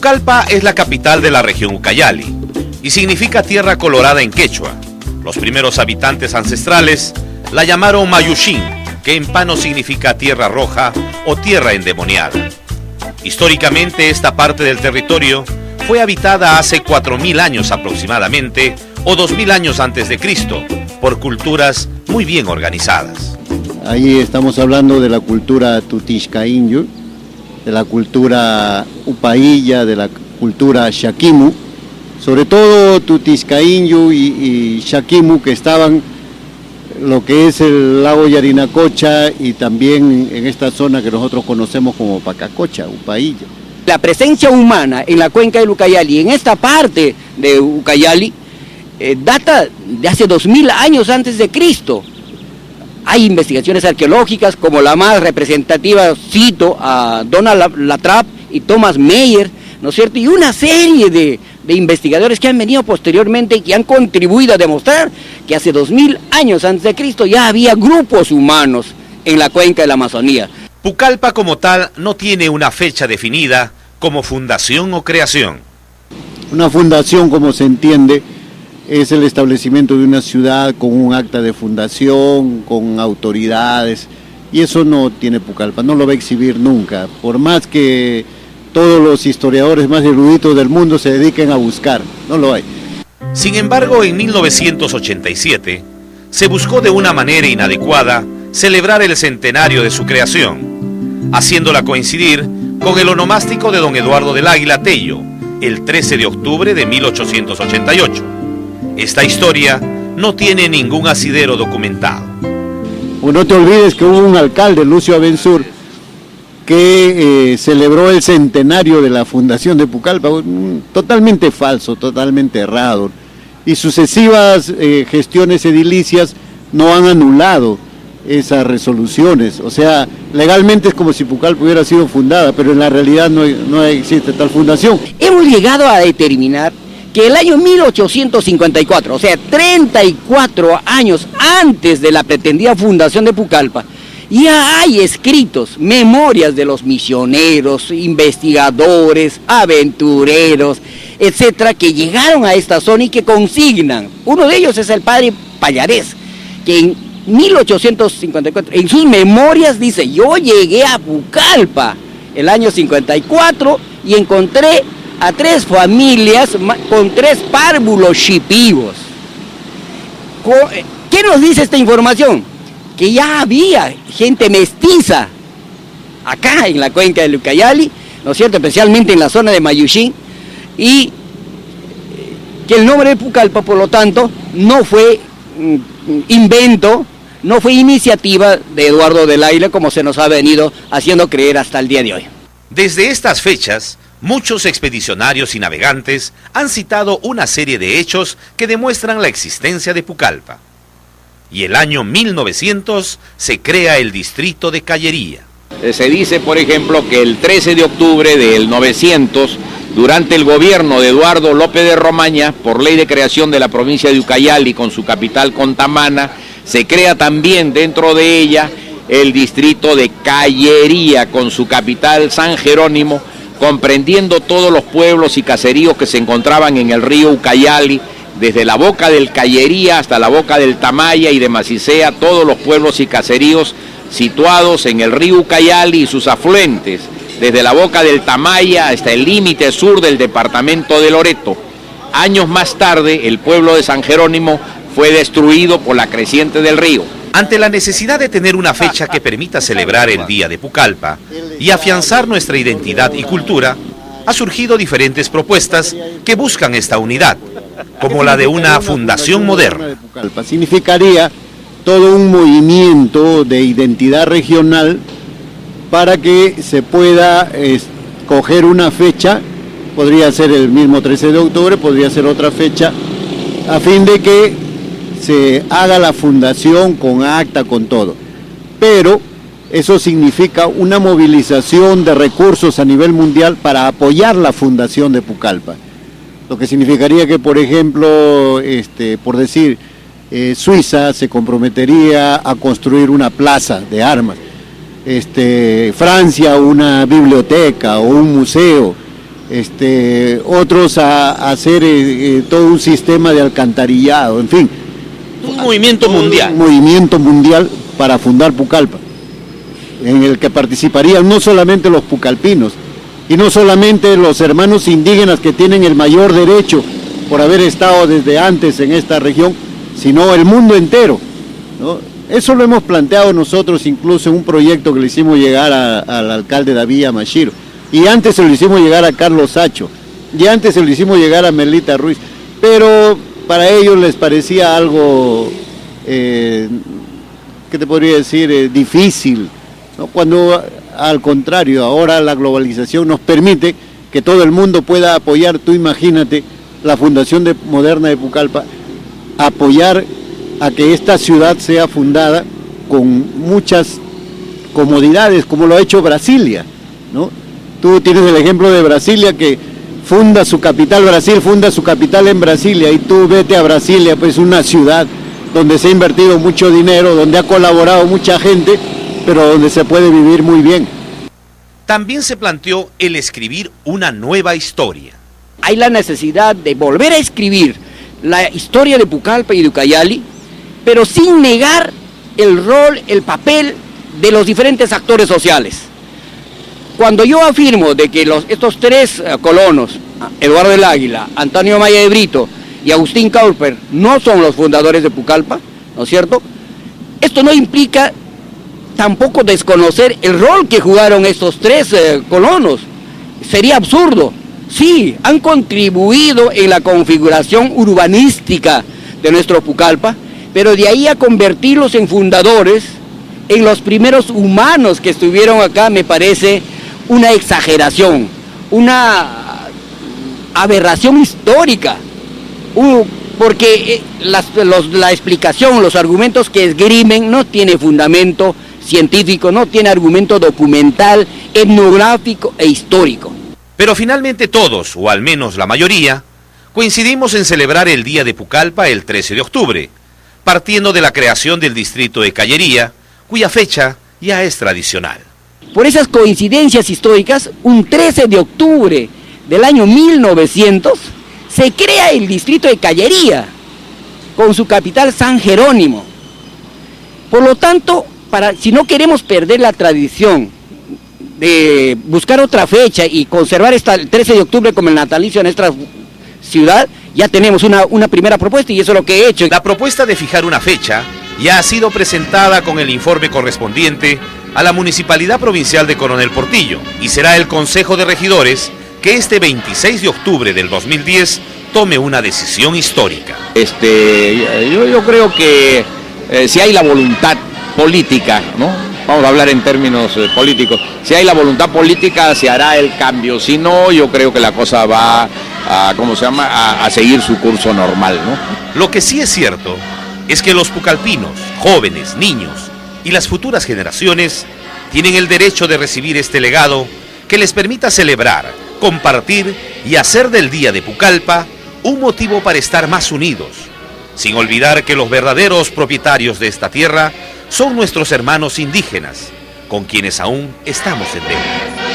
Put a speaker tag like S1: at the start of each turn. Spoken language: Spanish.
S1: Pucallpa es la capital de la región Ucayali y significa tierra colorada en quechua. Los primeros habitantes ancestrales la llamaron Mayuxín, que en pano significa tierra roja o tierra endemoniada. Históricamente, esta parte del territorio fue habitada hace 4.000 años aproximadamente, o 2.000 años antes de Cristo, por culturas muy bien organizadas.
S2: Ahí estamos hablando de la cultura Tutixcainyu, de la cultura Upayilla, de la cultura Shakimu, sobre todo Tutixcainyu y Shakimu, que estaban lo que es el lago Yarinacocha y también en esta zona que nosotros conocemos como Pacacocha, Upayilla.
S3: La presencia humana en la cuenca del Ucayali, en esta parte de Ucayali, data de hace 2000 años antes de Cristo. Hay investigaciones arqueológicas, como la más representativa, cito a Donald Latrap y Thomas Meyer, ¿no es cierto? Y una serie de investigadores que han venido posteriormente y que han contribuido a demostrar que hace 2000 años antes de Cristo ya había grupos humanos en la cuenca de la Amazonía.
S1: Pucallpa como tal no tiene una fecha definida como fundación o creación.
S2: Una fundación, como se entiende, es el establecimiento de una ciudad con un acta de fundación, con autoridades, y eso no tiene Pucallpa, no lo va a exhibir nunca, por más que todos los historiadores más eruditos del mundo se dediquen a buscar, no lo hay.
S1: Sin embargo, en 1987 se buscó de una manera inadecuada celebrar el centenario de su creación, haciéndola coincidir con el onomástico de don Eduardo del Águila Tello, el 13 de octubre de 1888. Esta historia no tiene ningún asidero documentado.
S2: Pues no te olvides que hubo un alcalde, Lucio Abensur, que celebró el centenario de la fundación de Pucallpa, totalmente falso, totalmente errado, y sucesivas gestiones edilicias no han anulado esas resoluciones. O sea, legalmente es como si Pucallpa hubiera sido fundada, pero en la realidad no existe tal fundación.
S3: Hemos llegado a determinar que el año 1854, o sea, 34 años antes de la pretendida fundación de Pucallpa, ya hay escritos, memorias de los misioneros, investigadores, aventureros, etcétera, que llegaron a esta zona y que consignan. Uno de ellos es el padre Pallarés, que en 1854, en sus memorias dice: yo llegué a Pucallpa el año 54 y encontré a 3 familias con 3 párvulos shipivos. ¿Qué nos dice esta información? Que ya había gente mestiza acá en la cuenca del Ucayali, ¿no es cierto?, especialmente en la zona de Mayuxín, y que el nombre de Pucallpa, por lo tanto, no fue invento, no fue iniciativa de Eduardo del Águila, como se nos ha venido haciendo creer hasta el día de hoy.
S1: Desde estas fechas, muchos expedicionarios y navegantes han citado una serie de hechos que demuestran la existencia de Pucallpa. Y el año 1900 se crea el distrito de Callería.
S4: Se dice, por ejemplo, que el 13 de octubre del 900, durante el gobierno de Eduardo López de Romaña, por ley de creación de la provincia de Ucayali con su capital Contamana, se crea también dentro de ella el distrito de Callería con su capital San Jerónimo, comprendiendo todos los pueblos y caseríos que se encontraban en el río Ucayali, desde la boca del Callería hasta la boca del Tamaya y de Macicea, todos los pueblos y caseríos situados en el río Ucayali y sus afluentes, desde la boca del Tamaya hasta el límite sur del departamento de Loreto. Años más tarde, el pueblo de San Jerónimo fue destruido por la creciente del río.
S1: Ante la necesidad de tener una fecha que permita celebrar el Día de Pucallpa y afianzar nuestra identidad y cultura, ha surgido diferentes propuestas que buscan esta unidad, como la de una fundación moderna.
S2: Significaría todo un movimiento de identidad regional para que se pueda escoger una fecha, podría ser el mismo 13 de octubre, podría ser otra fecha, a fin de que se haga la fundación con acta, con todo. Pero eso significa una movilización de recursos a nivel mundial para apoyar la fundación de Pucallpa. Lo que significaría que, por ejemplo, por decir, Suiza se comprometería a construir una plaza de armas, Francia una biblioteca o un museo, otros a hacer todo un sistema de alcantarillado, en fin.
S1: Un movimiento mundial.
S2: Un movimiento mundial para fundar Pucallpa, en el que participarían no solamente los pucallpinos, y no solamente los hermanos indígenas que tienen el mayor derecho por haber estado desde antes en esta región, sino el mundo entero, ¿no? Eso lo hemos planteado nosotros incluso en un proyecto que le hicimos llegar al alcalde David Yamashiro, y antes se lo hicimos llegar a Carlos Sacho, y antes se lo hicimos llegar a Melita Ruiz, pero para ellos les parecía algo, ¿qué te podría decir?, difícil, ¿no? Cuando al contrario, ahora la globalización nos permite que todo el mundo pueda apoyar. Tú imagínate, la Fundación Moderna de Pucallpa, apoyar a que esta ciudad sea fundada con muchas comodidades, como lo ha hecho Brasilia, ¿no? Tú tienes el ejemplo de Brasilia, que funda su capital, Brasil funda su capital en Brasilia, y tú vete a Brasilia, pues una ciudad donde se ha invertido mucho dinero, donde ha colaborado mucha gente, pero donde se puede vivir muy bien.
S1: También se planteó el escribir una nueva historia.
S3: Hay la necesidad de volver a escribir la historia de Pucallpa y de Ucayali, pero sin negar el rol, el papel de los diferentes actores sociales. Cuando yo afirmo de que estos tres colonos, Eduardo del Águila, Antonio Maya de Brito y Agustín Kauper, no son los fundadores de Pucallpa, ¿no es cierto?, esto no implica tampoco desconocer el rol que jugaron estos tres colonos. Sería absurdo. Sí, han contribuido en la configuración urbanística de nuestro Pucallpa, pero de ahí a convertirlos en fundadores, en los primeros humanos que estuvieron acá, me parece una exageración, una aberración histórica, porque la explicación, los argumentos que esgrimen no tiene fundamento científico, no tiene argumento documental, etnográfico e histórico.
S1: Pero finalmente todos, o al menos la mayoría, coincidimos en celebrar el Día de Pucallpa el 13 de octubre, partiendo de la creación del distrito de Callería, cuya fecha ya es tradicional.
S3: Por esas coincidencias históricas, un 13 de octubre del año 1900, se crea el distrito de Callería, con su capital San Jerónimo. Por lo tanto, si no queremos perder la tradición de buscar otra fecha y conservar el 13 de octubre como el natalicio de nuestra ciudad, ya tenemos una primera propuesta, y eso es lo que he hecho.
S1: La propuesta de fijar una fecha ya ha sido presentada con el informe correspondiente a la Municipalidad Provincial de Coronel Portillo, y será el Consejo de Regidores que este 26 de octubre del 2010 tome una decisión histórica.
S4: Yo creo que si hay la voluntad política, ¿no? Vamos a hablar en términos políticos. Si hay la voluntad política, se hará el cambio. Si no, yo creo que la cosa va a seguir su curso normal, ¿no?
S1: Lo que sí es cierto es que los pucallpinos, jóvenes, niños y las futuras generaciones tienen el derecho de recibir este legado que les permita celebrar, compartir y hacer del Día de Pucallpa un motivo para estar más unidos, sin olvidar que los verdaderos propietarios de esta tierra son nuestros hermanos indígenas, con quienes aún estamos en deuda.